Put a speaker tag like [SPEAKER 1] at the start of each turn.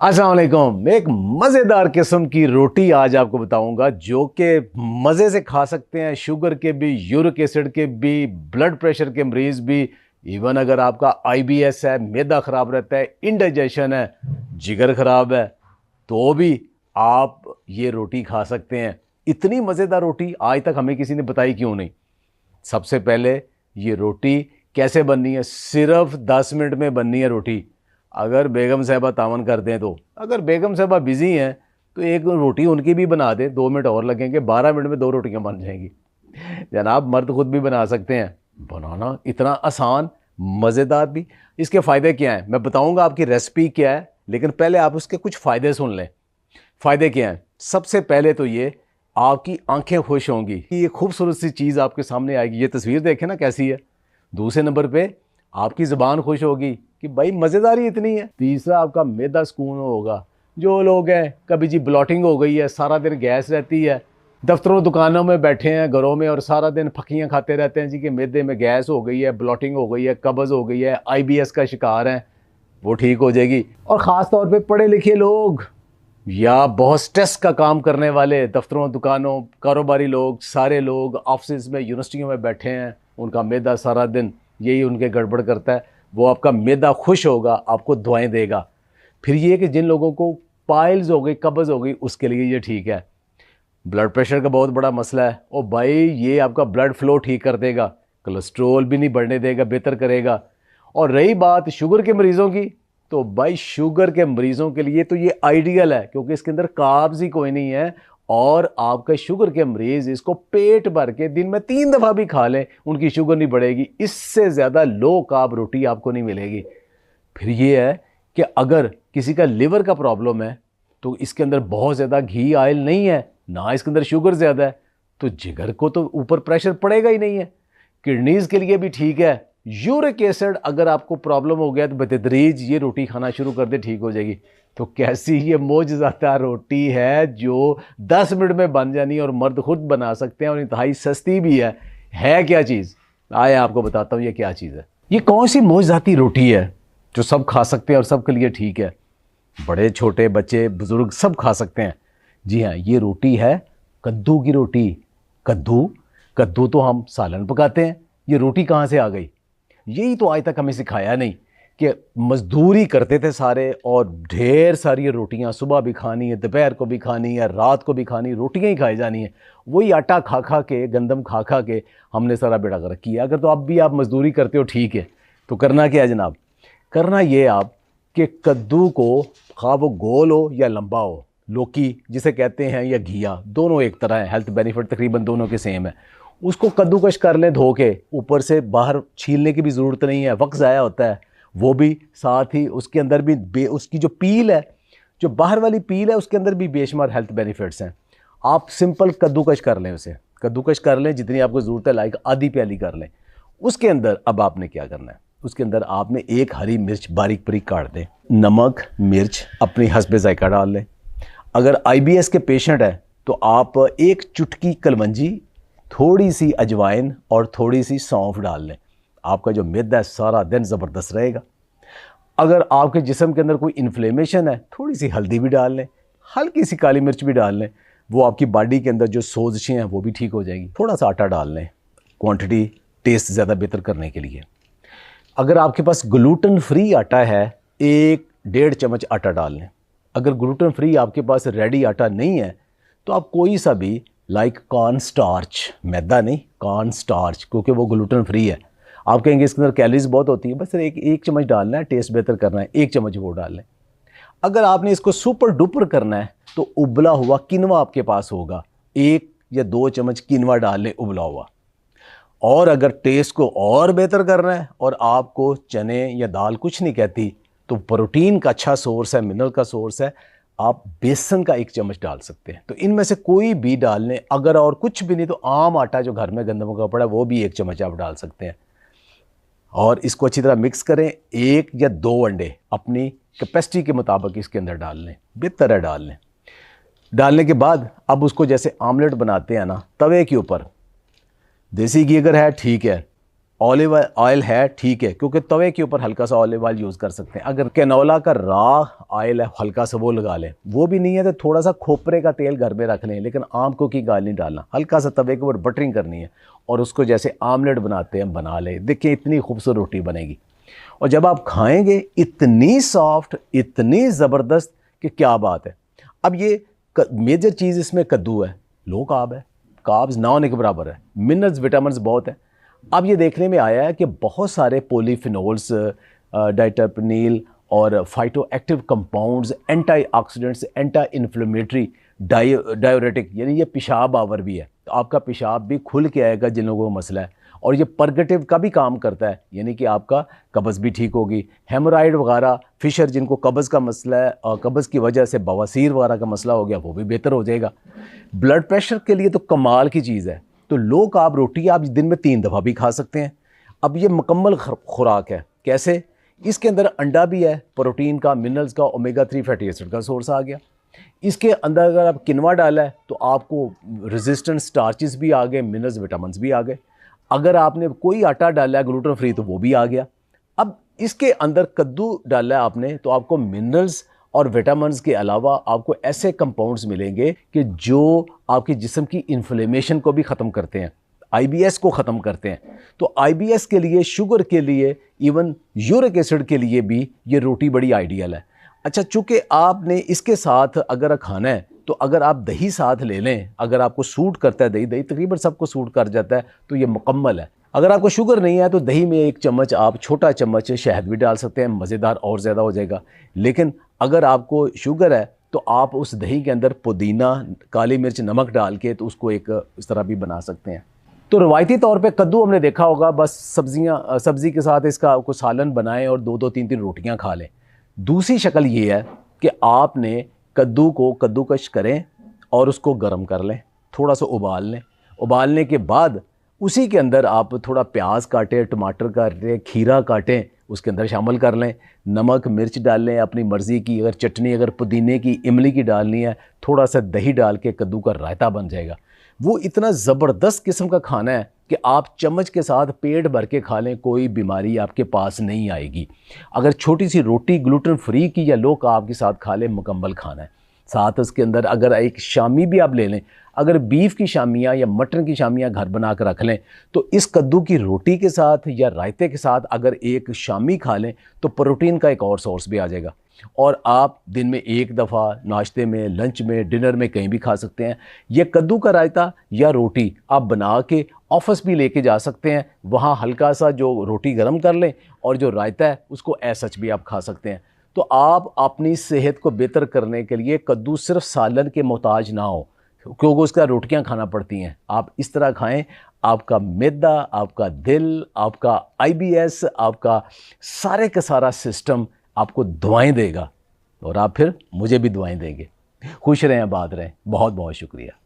[SPEAKER 1] अस्सलाम वालेकुम। एक मज़ेदार किस्म की रोटी आज आपको बताऊंगा जो कि मज़े से खा सकते हैं शुगर के भी, यूरिक एसिड के भी, ब्लड प्रेशर के मरीज़ भी। इवन अगर आपका आईबीएस है, मैदा ख़राब रहता है, इंडाइजेशन है, जिगर ख़राब है, तो भी आप ये रोटी खा सकते हैं। इतनी मज़ेदार रोटी आज तक हमें किसी ने बताई क्यों नहीं। सबसे पहले ये रोटी कैसे बननी है, सिर्फ 10 मिनट में बननी है रोटी। अगर बेगम साहबा तावन कर दें तो, अगर बेगम साहबा बिज़ी हैं तो एक रोटी उनकी भी बना दें, 2 मिनट और लगेंगे, 12 मिनट में 2 रोटियां बन जाएंगी। जनाब मर्द खुद भी बना सकते हैं। बनाना इतना आसान, मज़ेदार भी। इसके फ़ायदे क्या हैं मैं बताऊंगा, आपकी रेसिपी क्या है, लेकिन पहले आप उसके कुछ फ़ायदे सुन लें। फ़ायदे क्या हैं? सबसे पहले तो ये, आपकी आंखें खुश होंगी कि ये खूबसूरत सी चीज़ आपके सामने आएगी। ये तस्वीर देखें ना कैसी है। दूसरे नंबर पे आपकी ज़ुबान खुश होगी कि भाई मज़ेदारी इतनी है। तीसरा, आपका मैदा सुकून होगा। जो लोग हैं कभी जी ब्लॉटिंग हो गई है, सारा दिन गैस रहती है, दफ्तरों दुकानों में बैठे हैं, घरों में, और सारा दिन फकियाँ खाते रहते हैं जी कि मैदे में गैस हो गई है, ब्लॉटिंग हो गई है, कब्ज़ हो गई है, आईबीएस का शिकार हैं, वो ठीक हो जाएगी। और ख़ास तौर पे पढ़े लिखे लोग या बहुत स्ट्रेस का काम करने वाले, दफ्तरों दुकानों, कारोबारी लोग, सारे लोग ऑफिस में, यूनिवर्सिटियों में बैठे हैं, उनका मैदा सारा दिन यही उनके गड़बड़ करता है। वो आपका मैदा खुश होगा, आपको दुआएं देगा। फिर ये कि जिन लोगों को पाइल्स हो गई, कब्ज़ हो गई, उसके लिए ये ठीक है। ब्लड प्रेशर का बहुत बड़ा मसला है, ओ भाई ये आपका ब्लड फ्लो ठीक कर देगा, कोलेस्ट्रोल भी नहीं बढ़ने देगा, बेहतर करेगा। और रही बात शुगर के मरीज़ों की, तो भाई शुगर के मरीज़ों के लिए तो ये आइडियल है, क्योंकि इसके अंदर कार्ब्स ही कोई नहीं है। और आपका शुगर के मरीज़ इसको पेट भर के दिन में 3 दफ़ा भी खा लें, उनकी शुगर नहीं बढ़ेगी। इससे ज़्यादा लो कार्ब रोटी आपको नहीं मिलेगी। फिर ये है कि अगर किसी का लिवर का प्रॉब्लम है तो इसके अंदर बहुत ज़्यादा घी ऑयल नहीं है, ना इसके अंदर शुगर ज़्यादा है, तो जिगर को तो ऊपर प्रेशर पड़ेगा ही नहीं है। किडनीज़ के लिए भी ठीक है। यूरिक एसिड अगर आपको प्रॉब्लम हो गया तो बतदरीज ये रोटी खाना शुरू कर दे, ठीक हो जाएगी। तो कैसी ये मौजज़ादा रोटी है जो 10 मिनट में बन जानी है, और मर्द खुद बना सकते हैं, और इंतहाई सस्ती भी है क्या चीज़? आए आपको बताता हूँ ये क्या चीज़ है। ये कौन सी मौजज़ाती रोटी है जो सब खा सकते हैं और सबके लिए ठीक है? बड़े छोटे बच्चे बुज़ुर्ग सब खा सकते हैं। जी हाँ, ये रोटी है कद्दू की रोटी। कद्दू कद्दू तो हम सालन पकाते हैं, ये रोटी कहाँ से आ गई? यही तो आज तक हमें सिखाया नहीं कि मजदूरी करते थे सारे, और ढेर सारी रोटियां सुबह भी खानी है, दोपहर को भी खानी है, रात को भी खानी, रोटियां ही खाई जानी है। वही आटा खा खा के, गंदम खा खा के हमने सारा बेड़ा गर्क किया। अगर तो अब भी आप मजदूरी करते हो, ठीक है, तो करना क्या है जनाब? करना ये आप कि कद्दू को, खा वो गोल हो या लंबा हो, लौकी जिसे कहते हैं या घिया, दोनों एक तरह है, हेल्थ बेनिफिट तकरीबन दोनों के सेम है। उसको कद्दूकश कर लें धो के, ऊपर से बाहर छीलने की भी ज़रूरत नहीं है, वक्त ज़ाया होता है वो भी। साथ ही उसके अंदर भी उसकी जो पील है, जो बाहर वाली पील है, उसके अंदर भी बेशुमार हेल्थ बेनिफिट्स हैं। आप सिंपल कद्दूकश कर लें, उसे कद्दूकश कर लें जितनी आपको ज़रूरत है, लाइक आधी प्याली कर लें। उसके अंदर अब आपने क्या करना है, उसके अंदर आपने एक हरी मिर्च बारीक बारीक काट दें, नमक मिर्च अपनी हस्बे जायका डाल लें। अगर आईबीएस के पेशेंट है तो आप एक चुटकी कलमंजी, थोड़ी सी अजवाइन और थोड़ी सी सौंफ डाल लें। आपका जो मैदा है सारा दिन ज़बरदस्त रहेगा। अगर आपके जिस्म के अंदर कोई इन्फ्लेमेशन है, थोड़ी सी हल्दी भी डाल लें, हल्की सी काली मिर्च भी डाल लें, वो आपकी बॉडी के अंदर जो सोजिशें हैं वो भी ठीक हो जाएगी। थोड़ा सा आटा डाल लें, क्वांटिटी टेस्ट ज़्यादा बेहतर करने के लिए। अगर आपके पास ग्लूटेन फ्री आटा है, 1-1.5 चम्मच आटा डाल लें। अगर ग्लूटेन फ्री आपके पास रेडी आटा नहीं है तो आप कोई सा भी, लाइक कॉर्न स्टार्च, मैदा नहीं, कॉर्न स्टार्च, क्योंकि वो ग्लूटेन फ्री है। आप कहेंगे इसके अंदर कैलोरीज बहुत होती है, बस एक चम्मच डालना है, टेस्ट बेहतर करना है, 1 चम्मच वो डाल लें। अगर आपने इसको सुपर डुपर करना है तो उबला हुआ किनवा आपके पास होगा, 1 या 2 चम्मच किनवा डाल लें उबला हुआ। और अगर टेस्ट को और बेहतर करना है और आपको चने या दाल कुछ नहीं कहती, तो प्रोटीन का अच्छा सोर्स है, मिनरल का सोर्स है, आप बेसन का 1 चम्मच डाल सकते हैं। तो इनमें से कोई भी डाल लें। अगर और कुछ भी नहीं तो आम आटा जो घर में गंदम का पड़ा है वो भी 1 चम्मच आप डाल सकते हैं। और इसको अच्छी तरह मिक्स करें। 1 या 2 अंडे अपनी कैपेसिटी के मुताबिक इसके अंदर डाल लें, बेहतर है डाल लें। डालने के बाद अब उसको जैसे आमलेट बनाते हैं ना, तवे के ऊपर, देसी घी अगर है ठीक है, ऑलिव ऑयल है ठीक है, क्योंकि तवे के ऊपर हल्का सा ऑलिव ऑयल यूज़ कर सकते हैं। अगर कैनोला का रॉ ऑयल है हल्का सा वो लगा लें, वो भी नहीं है तो थोड़ा सा खोपरे का तेल घर में रख लें, लेकिन आम को की गाल नहीं डालना, हल्का सा तवे के ऊपर बटरिंग करनी है और उसको जैसे आमलेट बनाते हैं बना लें। देखिए इतनी खूबसूरत रोटी बनेगी और जब आप खाएंगे इतनी सॉफ्ट, इतनी ज़बरदस्त कि क्या बात है। अब ये मेजर चीज़ इसमें कद्दू है, लो कार्ब है, कार्ब्स ना होने के बराबर है, मिनरल्स विटामिन्स बहुत है। अब ये देखने में आया है कि बहुत सारे पॉलीफिनोल्स, डाइटरपेनिल और phyto active compounds, antioxidants, anti inflammatory, diuretic, यानी ये पेशाब आवर भी है, तो आपका पेशाब भी खुल के आएगा जिन लोगों को मसला है। और ये परगेटिव का भी काम करता है, यानी कि आपका कब्ज़ भी ठीक होगी, हेमोराइड वगैरह, फिशर जिनको कब्ज़ का मसला है और कब्ज़ की वजह से बवासीर वगैरह का मसला हो गया, वो भी बेहतर हो जाएगा। ब्लड प्रेशर के लिए तो कमाल की चीज़ है। तो लो कार्ब रोटी आप दिन में 3 दफ़ा भी खा सकते हैं। अब ये मुकम्मल खुराक है। कैसे? इसके अंदर अंडा भी है, प्रोटीन का, मिनरल्स का, ओमेगा 3 फैटी एसिड का सोर्स आ गया। इसके अंदर अगर आप किनवा डाला है तो आपको रेजिस्टेंट स्टार्चेस भी आ गए, मिनरल्स विटामिन्स भी आ गए। अगर आपने कोई आटा डाला है ग्लूटेन फ्री तो वो भी आ गया। अब इसके अंदर कद्दू डाला है आपने तो आपको मिनरल्स और विटामिन्स के अलावा आपको ऐसे कंपाउंड्स मिलेंगे कि जो आपके जिस्म की इन्फ्लेमेशन को भी ख़त्म करते हैं, आईबीएस को ख़त्म करते हैं। तो आईबीएस के लिए, शुगर के लिए, इवन यूरिक एसिड के लिए भी ये रोटी बड़ी आइडियल है। अच्छा, चूँकि आपने इसके साथ अगर खाना है तो अगर आप दही साथ ले लें, अगर आपको सूट करता है दही, दही तकरीबन सबको सूट कर जाता है, तो ये मुकम्मल है। अगर आपको शुगर नहीं है तो दही में 1 चम्मच आप छोटा चम्मच शहद भी डाल सकते हैं, मज़ेदार और ज़्यादा हो जाएगा। लेकिन अगर आपको शुगर है तो आप उस दही के अंदर पुदीना, काली मिर्च, नमक डाल के तो उसको एक इस तरह भी बना सकते हैं। तो रवायती तौर पे कद्दू हमने देखा होगा, बस सब्ज़ी के साथ इसका कोई सालन बनाएं और 2-2 3-3 रोटियां खा लें। दूसरी शक्ल ये है कि आपने कद्दू को कद्दूकश करें और उसको गर्म कर लें, थोड़ा सा उबाल लें। उबालने के बाद उसी के अंदर आप थोड़ा प्याज काटें, टमाटर काटें, खीरा काटें, उसके अंदर शामिल कर लें। नमक मिर्च डाल लें अपनी मर्ज़ी की, अगर चटनी, अगर पुदीने की, इमली की डालनी है, थोड़ा सा दही डाल के कद्दू का रायता बन जाएगा। वो इतना ज़बरदस्त किस्म का खाना है कि आप चम्मच के साथ पेट भर के खा लें, कोई बीमारी आपके पास नहीं आएगी। अगर छोटी सी रोटी ग्लूटेन फ्री की या लो कार्ब के साथ खा लें, मुकम्मल खाना है। साथ उसके अंदर अगर एक शामी भी आप ले लें, अगर बीफ की शामियाँ या मटन की शामियाँ घर बना कर रख लें, तो इस कद्दू की रोटी के साथ या रायते के साथ अगर एक शामी खा लें तो प्रोटीन का एक और सोर्स भी आ जाएगा। और आप दिन में 1 दफ़ा नाश्ते में, लंच में, डिनर में कहीं भी खा सकते हैं। ये कद्दू का रायता या रोटी आप बना के ऑफिस भी लेके जा सकते हैं, वहाँ हल्का सा जो रोटी गर्म कर लें और जो रायता है उसको ऐसा सच भी आप खा सकते हैं। तो आप अपनी सेहत को बेहतर करने के लिए कद्दू सिर्फ सालन के मोहताज ना हो, क्योंकि उसका रोटियां खाना पड़ती हैं। आप इस तरह खाएं, आपका मैदा, आपका दिल, आपका आईबीएस, आपका सारे का सारा सिस्टम आपको दुआएं देगा और आप फिर मुझे भी दुआएं देंगे। खुश रहें, आबाद रहें। बहुत बहुत शुक्रिया।